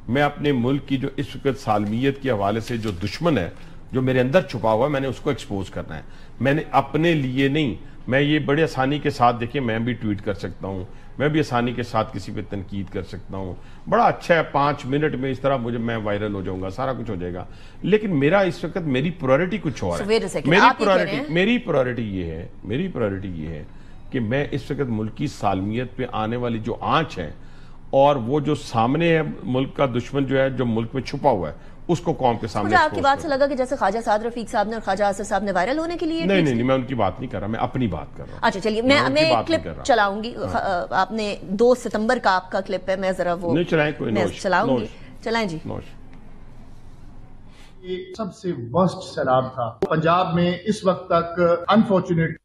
میں اپنے ملک کی جو اس وقت سالمیت کے حوالے سے جو دشمن ہے جو میرے اندر چھپا ہوا ہے میں نے اس کو ایکسپوز کرنا ہے. میں نے اپنے لیے نہیں, میں یہ بڑے آسانی کے ساتھ دیکھیں میں بھی ٹویٹ کر سکتا ہوں, میں بھی آسانی کے ساتھ کسی پہ تنقید کر سکتا ہوں, بڑا اچھا ہے 5 منٹ میں اس طرح میں وائرل ہو جاؤں گا, سارا کچھ ہو جائے گا. لیکن میرا اس وقت میری پرائرٹی کچھ اور ہے. میری پرائرٹی یہ ہے کہ میں اس وقت ملک کی سالمیت پہ آنے والی جو آنچ ہے اور وہ جو سامنے ہے ملک کا دشمن جو ہے جو ملک میں چھپا ہوا ہے اس کو قوم کے سامنے. مجھے آپ کی بات سے لگا کہ جیسے خواجہ سعد رفیق صاحب نے اور خواجہ آصف صاحب نے وائرل ہونے کے لیے نہیں میں ان کی بات نہیں کر رہا, میں اپنی بات کر رہا ہوں. اچھا چلیے میں کلپ چلاؤں گی. آپ نے 2 ستمبر کا آپ کا کلپ ہے, میں ذرا وہ چلاؤں گی. چلائیں جی. یہ سب سے ورسٹ سیلاب تھا پنجاب میں اس وقت تک. انفارچونیٹ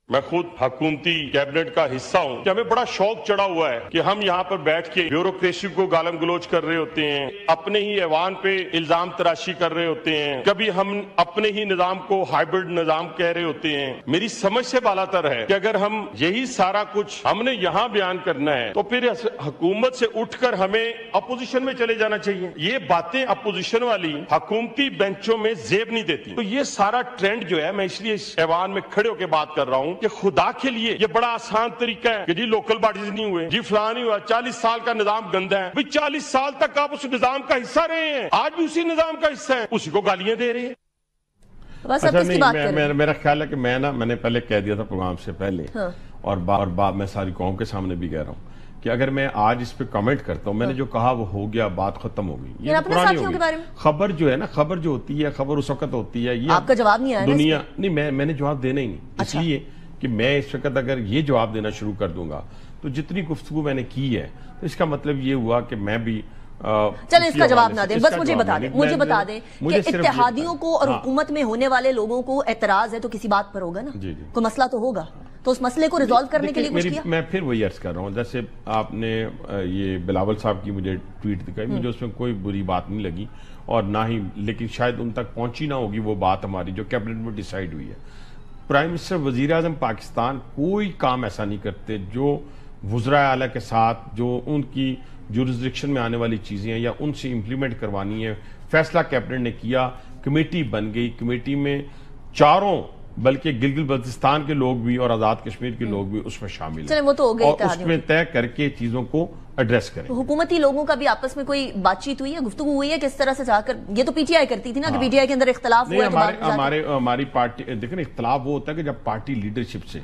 میں خود حکومتی کیبنٹ کا حصہ ہوں کہ ہمیں بڑا شوق چڑھا ہوا ہے کہ ہم یہاں پر بیٹھ کے بیوروکریسی کو گالم گلوچ کر رہے ہوتے ہیں, اپنے ہی ایوان پہ الزام تراشی کر رہے ہوتے ہیں, کبھی ہم اپنے ہی نظام کو ہائیبرڈ نظام کہہ رہے ہوتے ہیں. میری سمجھ سے بالا تر ہے کہ اگر ہم یہی سارا کچھ ہم نے یہاں بیان کرنا ہے تو پھر حکومت سے اٹھ کر ہمیں اپوزیشن میں چلے جانا چاہیے. یہ باتیں اپوزیشن والی حکومتی بینچوں میں زیب نہیں دیتی. تو یہ سارا ٹرینڈ جو ہے, میں اس لیے اس ایوان میں کھڑے ہو کے بات کر رہا ہوں کہ خدا کے لیے یہ بڑا آسان طریقہ ہے کہ جی لوکل باڈیز نہیں ہوئے, جی فلاں نہیں ہوا, 40 سال کا نظام گندا ہے. 40 سال تک آپ اس نظام کا حصہ رہے ہیں, آج بھی اسی نظام کا حصہ ہیں, اسی کو گالیاں دے رہے ہیں. اچھا نہیں, میرا خیال ہے کہ میں نے پہلے کہہ دیا تھا پروگرام سے پہلے اور بار میں ساری قوم کے سامنے بھی کہہ رہا ہوں کہ اگر میں آج اس پہ کمنٹ کرتا ہوں, میں نے جو کہا وہ ہو گیا, بات ختم ہو گئی. یہ پرانی ہو گئی. خبر جو ہے نا, خبر جو ہوتی ہے, خبر اس وقت ہوتی ہے. یہ آپ کا جواب نہیں آیا دنیا نہیں, میں نے جواب دینا ہی نہیں, اس لیے کہ میں اس وقت اگر یہ جواب دینا شروع کر دوں گا تو جتنی گفتگو میں نے کی ہے تو اس کا مطلب یہ ہوا کہ میں بھی چلیں اس کا جواب نہ دیں, بس مجھے بتا دیں کہ اتحادیوں کو اور حکومت میں ہونے والے لوگوں کو اعتراض ہے تو کسی بات پر ہوگا نا, کوئی مسئلہ تو ہوگا, تو اس مسئلے کو ریزالو کرنے کے لیے کچھ کیا. میں پھر وہی عرض کر رہا ہوں, جیسے آپ نے یہ بلاول صاحب کی مجھے ٹویٹ دکھائی, مجھے اس میں کوئی بری بات نہیں لگی اور نہ ہی, لیکن شاید ان تک پہنچی نہ ہوگی وہ بات ہماری جو کیبنٹ میں ڈیسائیڈ ہوئی ہے. پرائم منسٹر وزیر اعظم پاکستان کوئی کام ایسا نہیں کرتے جو وزراء اعلیٰ کے ساتھ جو ان کی جورسڈکشن میں آنے والی چیزیں ہیں یا ان سے امپلیمنٹ کروانی ہے. فیصلہ کیبنٹ نے کیا, کمیٹی بن گئی, کمیٹی میں چاروں بلکہ گلگت بلتستان کے لوگ بھی اور آزاد کشمیر کے لوگ بھی اس میں شامل ہیں اور اس میں طے کر کے چیزوں کو ایڈریس کریں. حکومتی لوگوں کا بھی آپس میں کوئی بات چیت ہوئی ہے, گفتگو ہوئی ہے, کس طرح سے جا کر, یہ تو پی ٹی آئی کرتی تھی نا کہ پی ٹی آئی کے اندر اختلاف ہوا ہے. ہماری پارٹی دیکھیں اختلاف وہ ہوتا ہے کہ جب پارٹی لیڈرشپ سے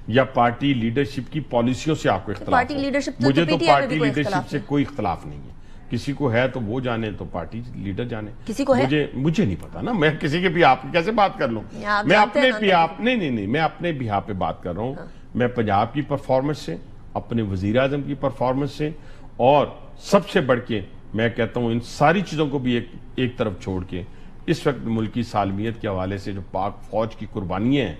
یا پارٹی لیڈرشپ کی پالیسیوں سے آپ کو اختلاف ہو. مجھے تو پارٹی لیڈرشپ سے کوئی اختلاف نہیں ہے, کسی کو ہے تو وہ جانے تو پارٹی لیڈر جانے, کسی کو ہے مجھے نہیں پتا نا, میں کسی کے بھی آپ کیسے بات کر لوں, میں اپنے بھی آپ نہیں میں اپنے بھی آپ پہ بات کر رہا ہوں. میں پنجاب کی پرفارمنس سے, اپنے وزیر اعظم کی پرفارمنس سے اور سب سے بڑھ کے میں کہتا ہوں ان ساری چیزوں کو بھی ایک طرف چھوڑ کے اس وقت ملک کی سالمیت کے حوالے سے جو پاک فوج کی قربانیاں ہیں,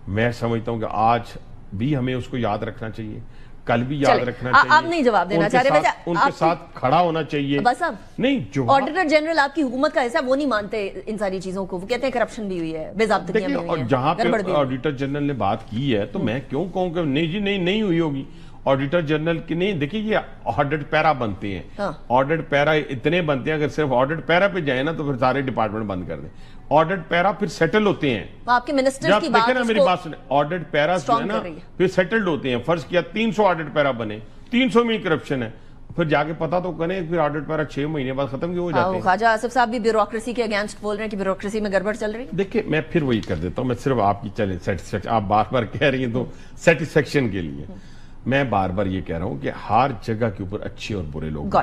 میں سمجھتا ہوں کہ آج بھی ہمیں اس کو یاد رکھنا چاہیے, کل بھی یاد رکھنا چاہیے. آپ نہیں جواب دینا چاہ رہے, ان کے ساتھ کھڑا ہونا چاہیے. بس اب نہیں, جو آڈیٹر جنرل آپ کی حکومت کا ایسا, وہ نہیں مانتے ان ساری چیزوں کو, وہ کہتے ہیں کرپشن بھی ہوئی ہے, بے ضابطگیاں بھی ہوئی ہیں. جہاں پہ آڈیٹر جنرل نے بات کی ہے تو میں کیوں کہوں کہ نہیں جی نہیں ہوئی ہوگی. آڈیٹر جنرل کی نہیں, دیکھیں یہ آڈٹ پیرا بنتے ہیں, آڈٹ پیرا اتنے بنتے ہیں, اگر صرف آڈٹ پیرا پہ جائیں نا تو پھر سارے ڈپارٹمنٹ بند کر دیں. آڈٹ پیرا پھر سیٹل ہوتے ہیں, آپ کے منسٹر کی بات, میری بات سنیں, آڈٹ پیرا جو ہے نا پھر سیٹلڈ ہوتے ہیں. فرض کیا 300 آڈٹ پیرا بنے, 300 میں کرپشن ہے, پھر جا کے پتا تو کریں, پھر آڈٹ پیرا 6 مہینے بعد ختم کیوں ہو جاتے ہیں. خواجہ آصف صاحب بھی بیوروکریسی کے اگینسٹ بول رہے ہیں کہ بیوروکریسی میں گڑبڑ چل رہی ہے. دیکھیں میں پھر وہی کر دیتا ہوں, میں صرف آپ کی چلیں سیٹسفیکشن, آپ بار بار کہہ رہی ہیں تو سیٹسفیکشن کے لیے میں بار بار یہ کہہ رہا ہوں کہ ہر جگہ کے اوپر اچھے اور برے لوگ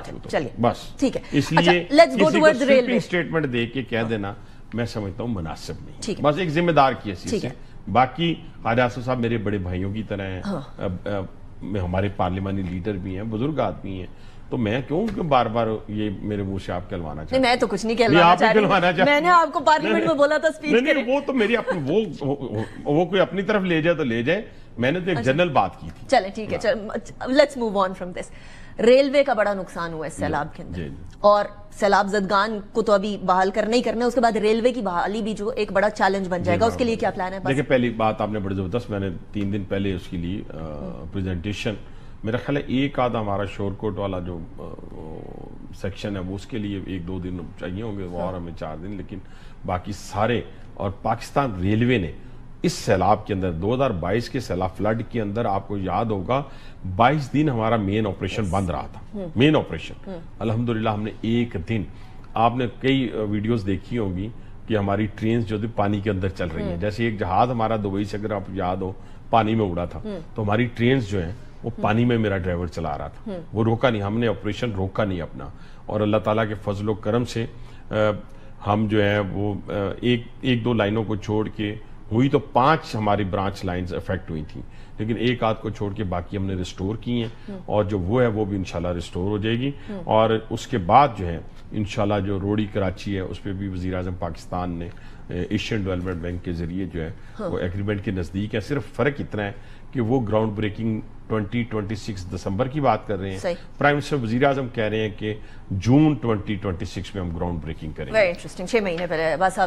بس ٹھیک ہے. اس لیے کسی کو سویپنگ سٹیٹمنٹ دے کے کہہ دینا میں سمجھتا ہوں مناسب نہیں, بس ایک ذمہ دار کی حیثیت سے. باقی خواجہ آصف صاحب میرے بڑے بھائیوں کی طرح ہیں, ہمارے پارلیمانی لیڈر بھی ہیں, بزرگ آدمی ہیں, تو میں کیوں کہ بار بار یہ میرے منہ سے آپ کہلوانا چاہتے ہیں. میں تو کچھ نہیں کہلوانا چاہ رہی, میں نے آپ کو پارلیمنٹ میں بولا تھا سپیچ کریں. وہ تو میری اپنی وہ کوئی اپنی طرف لے جائے تو لے جائے, میں نے تو ایک جنرل بات کی تھی. چلیں ٹھیک ہے, let's move on from this. Railway کا بڑا نقصان ہوا ہے سیلاب کے اندر, اور سیلاب زدگان کو تو ابھی بحال کرنا ہی کرنا ہے, اس کے بعد ریلوے کی بحالی بھی جو ایک بڑا چیلنج بن جائے گا, اس کے لیے کیا پلان ہے؟ دیکھیں پہلی بات آپ نے بڑی زبردست, میں نے 3 دن پہلے اس کے لیے پریزنٹیشن میرا خیال ہے ایک آدھا ہمارا شور کوٹ والا جو سیکشن ہے وہ اس کے لیے 1-2 دن چاہیے ہوں گے، وہ اور ہمیں 4 دن، لیکن باقی سارے. اور پاکستان ریلوے نے اس سیلاب کے اندر 2022 کے سیلاب فلڈ کے اندر آپ کو یاد ہوگا 22 دن ہمارا مین آپریشن بند رہا تھا. مین آپریشن الحمدللہ ہم نے ایک دن، آپ نے کئی ویڈیوز دیکھی ہوں گی کہ ہماری ٹرینز جو پانی کے اندر چل رہی ہیں. جیسے ایک جہاز ہمارا دبئی سے اگر آپ یاد ہو پانی میں اڑا تھا، تو ہماری ٹرینز جو ہیں وہ پانی میں میرا ڈرائیور چلا رہا تھا، وہ روکا نہیں، ہم نے آپریشن روکا نہیں اپنا. اور اللہ تعالیٰ کے فضل و کرم سے ہم جو ہیں وہ 1-2 لائنوں کو چھوڑ کے ہوئی تو 5 ہماری برانچ لائنز افیکٹ ہوئی تھیں، لیکن ایک آدھ کو چھوڑ کے باقی ہم نے ریسٹور کی ہیں. اور جو وہ ہے وہ بھی انشاءاللہ ریسٹور ہو جائے گی. اور اس کے بعد جو ہے انشاءاللہ جو روڑی کراچی ہے اس پہ بھی وزیر اعظم پاکستان نے ایشین ڈیولپمنٹ بینک کے ذریعے جو ہے وہ ایگریمنٹ کے نزدیک ہے. صرف فرق اتنا ہے کہ وہ گراؤنڈ بریکنگ 2026 دسمبر کی بات کر رہے ہیں، پرائم منسٹر وزیر اعظم کہہ رہے ہیں کہ جون 2026 میں ہم گراؤنڈ بریکنگ کریں گے. Very interesting. 6 مہینے پہلے بس